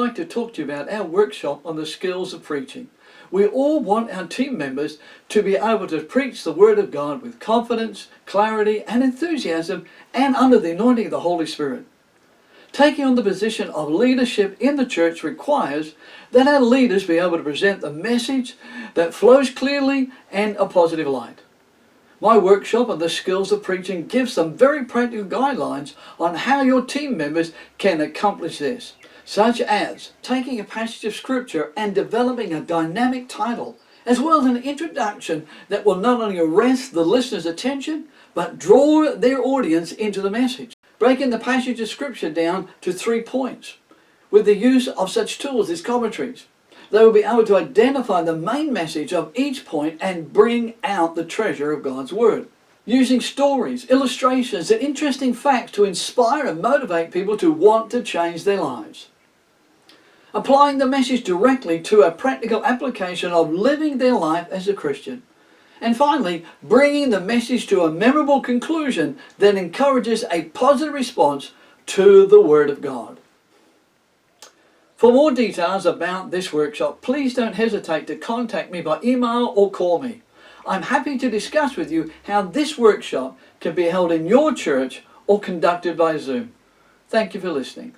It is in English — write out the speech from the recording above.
like to talk to you about our workshop on the skills of preaching. We all want our team members to be able to preach the Word of God with confidence, clarity and enthusiasm, and under the anointing of the Holy Spirit. Taking on the position of leadership in the church requires that our leaders be able to present the message that flows clearly and a positive light. My workshop on the skills of preaching gives some very practical guidelines on how your team members can accomplish this, such as taking a passage of Scripture and developing a dynamic title, as well as an introduction that will not only arrest the listener's attention, but draw their audience into the message. Breaking the passage of Scripture down to 3 points, with the use of such tools as commentaries. They will be able to identify the main message of each point and bring out the treasure of God's Word. Using stories, illustrations, and interesting facts to inspire and motivate people to want to change their lives. Applying the message directly to a practical application of living their life as a Christian. And finally, bringing the message to a memorable conclusion that encourages a positive response to the Word of God. For more details about this workshop, please don't hesitate to contact me by email or call me. I'm happy to discuss with you how this workshop can be held in your church or conducted by Zoom. Thank you for listening.